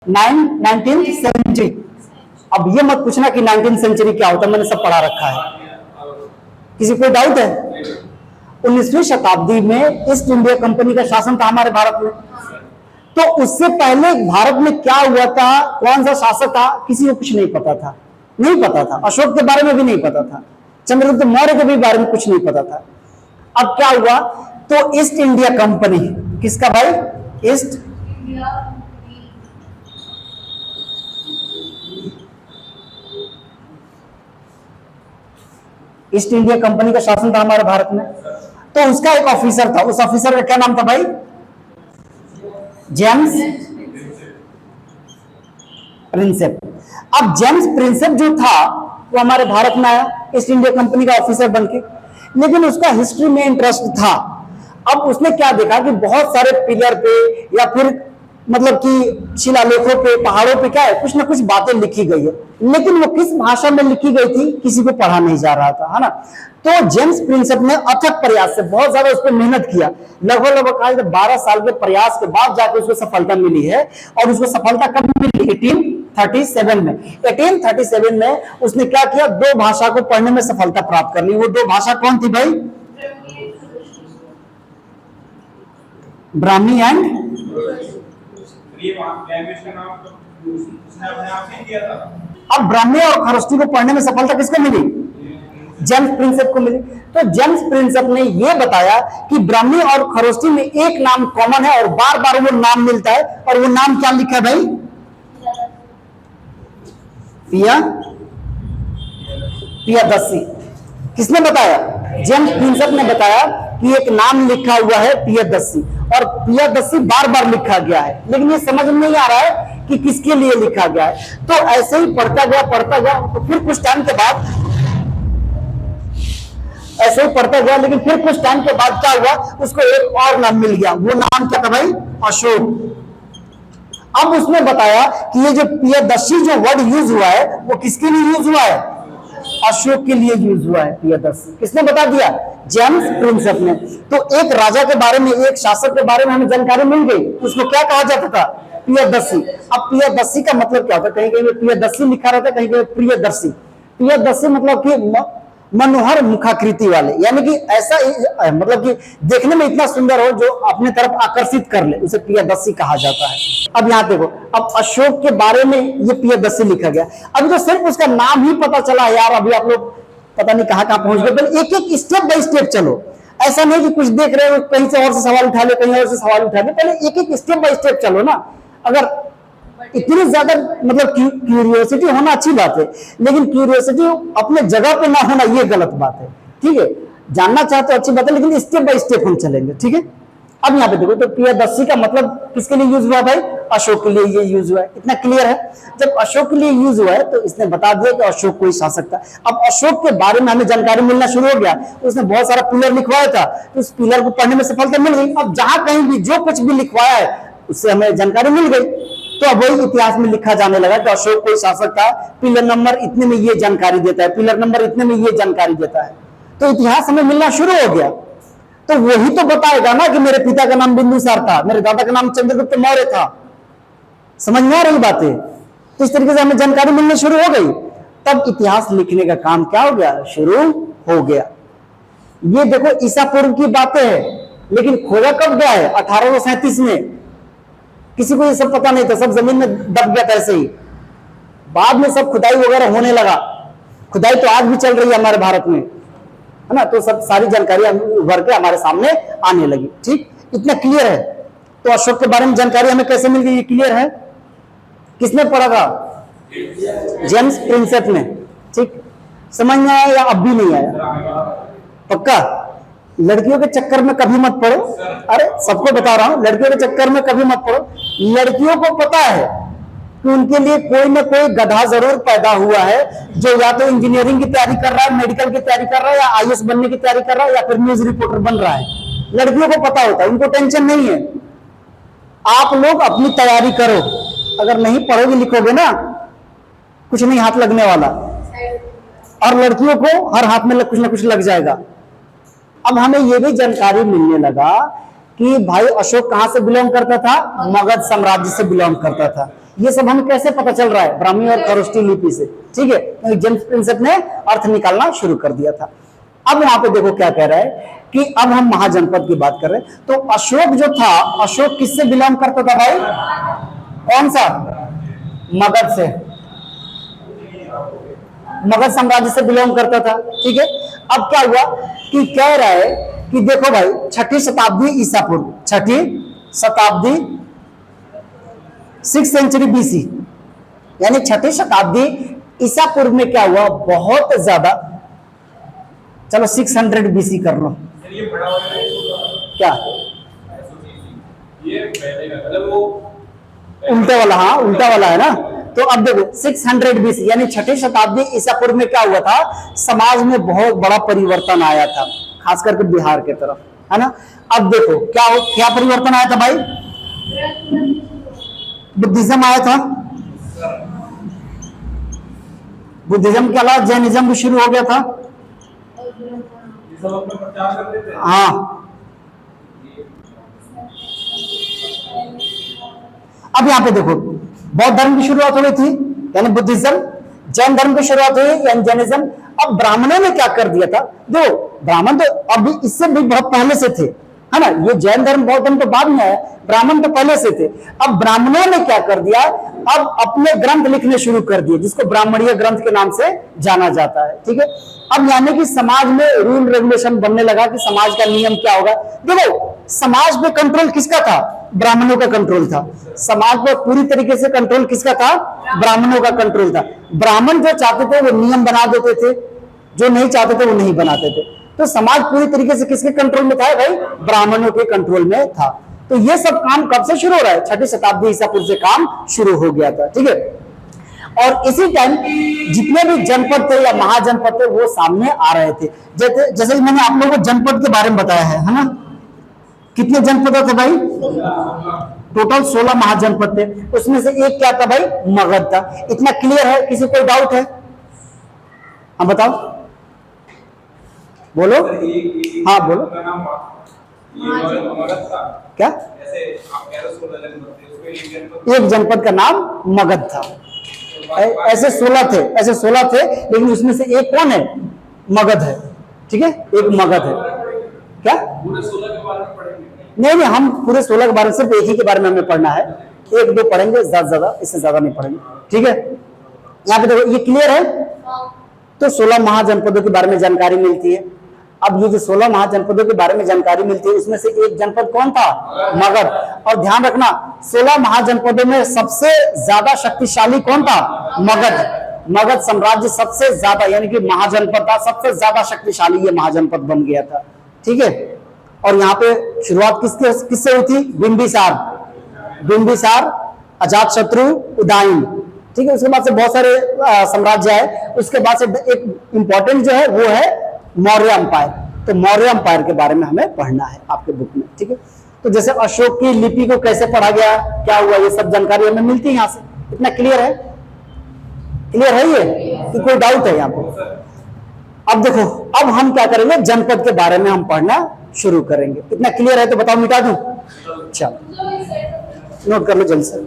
19th century. अब ये मत पूछना कि 19th सेंचुरी क्या होता है, मैंने सब पढ़ा रखा है। किसी को डाउट है? 19वीं शताब्दी में ईस्ट इंडिया कंपनी का शासन था हमारे भारत में। तो उससे पहले भारत में क्या हुआ था, कौन सा शासक था, किसी को कुछ नहीं पता था। नहीं पता था, अशोक के बारे में भी नहीं पता था, चंद्रगुप्त मौर्य के भी बारे में कुछ नहीं पता था। अब क्या हुआ, तो ईस्ट इंडिया कंपनी, किसका भाई? ईस्ट ईस्ट इंडिया कंपनी का शासन था हमारे भारत में। तो उसका एक ऑफिसर था, उस ऑफिसर का क्या नाम था भाई? James Prinsep. अब जेम्स प्रिंसेप जो था वो हमारे भारत में आया ईस्ट इंडिया कंपनी का ऑफिसर बनके, लेकिन उसका हिस्ट्री में इंटरेस्ट था। अब उसने क्या देखा कि बहुत सारे पिलर पे या फिर मतलब कि शिलालेखों पे, पहाड़ों पे क्या है, कुछ ना कुछ बातें लिखी गई है, लेकिन वो किस भाषा में लिखी गई थी किसी को पढ़ा नहीं जा रहा था, है ना। तो जेम्स प्रिंसेप ने अथक प्रयास से बहुत ज्यादा उस पर मेहनत किया, लगभग 12 साल के प्रयास के बाद जाकर उसको सफलता मिली है। और उसको सफलता कब मिली? 1837 में। 1837 में उसने क्या किया, 2 भाषा को पढ़ने में सफलता प्राप्त कर ली। वो 2 भाषा कौन थी भाई? ब्राह्मी एंड अब ब्राह्मी और खरोष्टी को पढ़ने में सफलता किसको मिली? जेम्स प्रिंसेप को मिली। तो जेम्स प्रिंसेप ने यह बताया कि ब्राह्मी और खरोष्टी में एक नाम कॉमन है और बार बार वो नाम मिलता है, और वो नाम क्या लिखा है भाई? पियादसी। किसने बताया? जेम्स प्रिंसेप ने बताया कि एक नाम लिखा हुआ है पियादसी, और पियादसी बार बार लिखा गया है, लेकिन ये समझ में नहीं आ रहा है कि किसके लिए लिखा गया है। तो ऐसे ही पढ़ता गया, तो फिर कुछ टाइम के बाद ऐसे ही पढ़ता गया, लेकिन फिर कुछ टाइम के बाद क्या हुआ, उसको एक और नाम मिल गया। वो नाम क्या था भाई? अशोक। अब उसने बताया कि ये जो पियादसी जो वर्ड यूज हुआ है वो किसके लिए यूज हुआ है? अशोक के लिए यूज हुआ है पियादसी। किसने बता दिया? जेम्स प्रिंसेप ने। तो एक राजा के बारे में, एक शासक के बारे में हमें जानकारी मिल गई, उसको क्या कहा जाता था? पियादसी। अब पियादसी का मतलब क्या होता है? कहीं कहीं पियादसी लिखा रहता है, कहीं कहीं प्रियदर्शी। पियादसी मतलब कि मनोहर मुखाकृति वाले, यानी कि ऐसा मतलब कि देखने में इतना सुंदर हो जो अपने तरफ आकर्षित कर ले, उसे पियादसी कहा जाता है। अब यहां देखो, अब अशोक के बारे में ये पियादसी लिखा गया। अभी तो सिर्फ उसका नाम ही पता चला यार, अभी आप लोग पता नहीं कहां कहां पहुंच गए। पहले एक एक स्टेप बाय स्टेप चलो, ऐसा नहीं कि कुछ देख रहे हो कहीं से और से सवाल उठा ले, कहीं और से सवाल उठा ले, पहले एक एक स्टेप बाय स्टेप चलो ना। अगर इतनी ज्यादा मतलब क्यूरियोसिटी होना अच्छी बात है, लेकिन क्यूरियोसिटी अपने जगह पे ना होना ये गलत बात है, ठीक है। जानना चाहते हो अच्छी बात है, लेकिन स्टेप बाय स्टेप हम चलेंगे, ठीक है। अब यहाँ पे देखो, तो पियादसी का मतलब किसके लिए यूज हुआ भाई? अशोक के लिए ये यूज हुआ है। इतना क्लियर है। जब अशोक के लिए यूज हुआ है तो इसने बता दिया कि अशोक कोई शासक था। अब अशोक के बारे में हमें जानकारी मिलना शुरू हो गया। उसने बहुत सारा पिलर लिखवाया था, तो उस पिलर को पढ़ने में सफलता मिल गई। अब जहां कहीं भी जो कुछ भी लिखवाया है उससे हमें जानकारी मिल गई। तो अब वही इतिहास में लिखा जाने लगा कि अशोक कोई शासक था, पिलर नंबर इतने में ये जानकारी देता है, पिलर नंबर इतने में ये जानकारी देता है। तो इतिहास हमें मिलना शुरू हो गया। तो वही तो बताएगा ना कि मेरे पिता का नाम बिंदुसार था, मेरे दादा का नाम चंद्रगुप्त मौर्य था। समझ में आ रही बातें? तो इस तरीके से हमें जानकारी मिलनी शुरू हो गई। तब इतिहास लिखने का काम क्या हो गया? शुरू हो गया। ये देखो ईसा पूर्व की बातें हैं, लेकिन खोजा कब गया है? 1837 में। किसी को ये सब पता नहीं था, सब जमीन में दब गया था ऐसे ही। बाद में सब खुदाई वगैरह होने लगा। खुदाई तो आज भी चल रही है हमारे भारत में, है ना। तो सब सारी जानकारी उभर के हमारे सामने आने लगी, ठीक। इतना क्लियर है। तो अशोक के बारे में जानकारी हमें कैसे मिल गई? ये क्लियर है। किसने पढ़ा था? जेम्स प्रिंसेप ने, ठीक। समझ में आया या अब भी नहीं आया? पक्का? लड़कियों के चक्कर में कभी मत पड़ो। अरे सबको बता रहा हूं, लड़कियों के चक्कर में कभी मत पड़ो। लड़कियों को पता है कि उनके लिए कोई ना कोई गधा जरूर पैदा हुआ है, जो या तो इंजीनियरिंग की तैयारी कर रहा है, मेडिकल की तैयारी कर रहा है, या आईएएस बनने की तैयारी कर रहा है, या फिर न्यूज रिपोर्टर बन रहा है। लड़कियों को पता होता है, उनको टेंशन नहीं है। आप लोग अपनी तैयारी करो। अगर नहीं पढ़ोगे लिखोगे ना, कुछ नहीं हाथ लगने वाला, और लड़कियों को हर हाथ में कुछ ना कुछ लग जाएगा। अब हमें यह भी जानकारी मिलने लगा कि भाई अशोक कहां से बिलोंग करता था? मगध साम्राज्य से बिलोंग करता था। ये सब हमें कैसे पता चल रहा है? ब्राह्मी और खरोष्टी लिपि से, ठीक है। जेम्स प्रिंसेप ने अर्थ निकालना शुरू कर दिया था। अब यहाँ पे देखो क्या कह रहा है कि अब हम महाजनपद की बात कर रहे हैं। तो अशोक जो था, अशोक किससे बिलोंग करता था भाई? कौन सा? मगध से, मगध साम्राज्य से बिलोंग करता था, ठीक है। अब क्या हुआ कि कह रहा है कि देखो भाई, 6ठी शताब्दी ईसा पूर्व, 6ठी शताब्दी 6th सेंचुरी बीसी, यानी 6ठी शताब्दी ईसा पूर्व में क्या हुआ? बहुत ज्यादा, चलो 600 बीसी कर लो, क्या ये मतलब वो उल्टे वाला, हाँ उल्टा वाला है ना। तो अब देखो 600 बीसी यानी 6ठी शताब्दी ईसा पूर्व में क्या हुआ था? समाज में बहुत बड़ा परिवर्तन आया था, खास करके बिहार के तरफ, है ना। अब देखो क्या परिवर्तन आया था भाई? बुद्धिज्म आया था, बुद्धिज्म के अलावा जैनिज्म भी शुरू हो गया था। हाँ, अब यहां पे देखो बौद्ध धर्म की शुरुआत हो गई थी, यानी बुद्धिज्म, जैन धर्म की शुरुआत हुई यानी जैनिज्म। अब ब्राह्मणों ने क्या कर दिया था? दो ब्राह्मण तो अभी इससे भी बहुत पहले से थे, है ना। ये जैन धर्म बौद्ध धर्म तो बाद में है, ब्राह्मण तो पहले से थे। अब ब्राह्मणों ने क्या कर दिया? अब अपने ग्रंथ लिखने शुरू कर दिए, जिसको ब्राह्मणीय ग्रंथ के नाम से जाना जाता है, ठीक है। अब यानी कि समाज में रूल रेगुलेशन बनने लगा कि समाज का नियम क्या होगा। देखो समाज पे कंट्रोल किसका था? ब्राह्मणों का कंट्रोल था। समाज पर पूरी तरीके से कंट्रोल किसका था? ब्राह्मणों का कंट्रोल था। ब्राह्मण जो चाहते थे वो नियम बना देते थे, जो नहीं चाहते थे वो नहीं बनाते थे। तो समाज पूरी तरीके से किसके कंट्रोल में था भाई? ब्राह्मणों के कंट्रोल में था। तो ये सब काम कब से शुरू हो रहा है? 6ठी शताब्दी ईसा पूर्व से काम शुरू हो गया था, ठीक है। और इसी टाइम जितने भी जनपद थे या महाजनपद थे वो सामने आ रहे थे। जैसे मैंने आप लोगों को जनपद के बारे में बताया है ना। कितने जनपद थे भाई? टोटल 16 महाजनपद थे। उसमें से एक क्या था भाई? मगध था। इतना क्लियर है? किसी कोई डाउट है? हाँ बताओ, बोलो। हाँ बोलो, क्या? एक जनपद का नाम मगध था। ऐसे 16 थे, ऐसे 16 थे, लेकिन उसमें से एक कौन है? मगध है, ठीक है। एक मगध है। क्या? पूरे 16 के बारे में पढ़ेंगे? नहीं, हम पूरे 16 के बारे में, सिर्फ एक ही के बारे में हमें पढ़ना है। एक दो पढ़ेंगे, ज्यादा, इससे ज्यादा नहीं पढ़ेंगे, ठीक है। यहाँ पे देखो, ये क्लियर है? तो 16 महाजनपदों के बारे में जानकारी मिलती है। अब ये जो 16 महाजनपदों के बारे में जानकारी मिलती है, उसमें से एक जनपद कौन था? मगध। और ध्यान रखना, 16 महाजनपदों में सबसे ज्यादा शक्तिशाली कौन था? मगध। मगध साम्राज्य सबसे ज्यादा, यानी कि महाजनपद था, सबसे ज्यादा शक्तिशाली ये महाजनपद बन गया था, ठीक है। और यहाँ पे शुरुआत किससे हुई थी? बिंबिसार, अजातशत्रु, उदयन, ठीक है। उसके बाद से बहुत सारे साम्राज्य है। उसके बाद से एक इंपॉर्टेंट जो है वो है मौर्य अंपायर। तो मौर्य अंपायर के बारे में हमें पढ़ना है आपके बुक में, ठीक है। तो जैसे अशोक की लिपि को कैसे पढ़ा गया, क्या हुआ, ये सब जानकारी हमें मिलती है यहाँ से। इतना क्लियर है? क्लियर है ये कि कोई डाउट है यहाँ पे? अब देखो, अब हम क्या करेंगे? जनपद के बारे में हम पढ़ना शुरू करेंगे। इतना क्लियर है तो बताओ, मिटा दूं? अच्छा, नोट कर लो जल्दी से।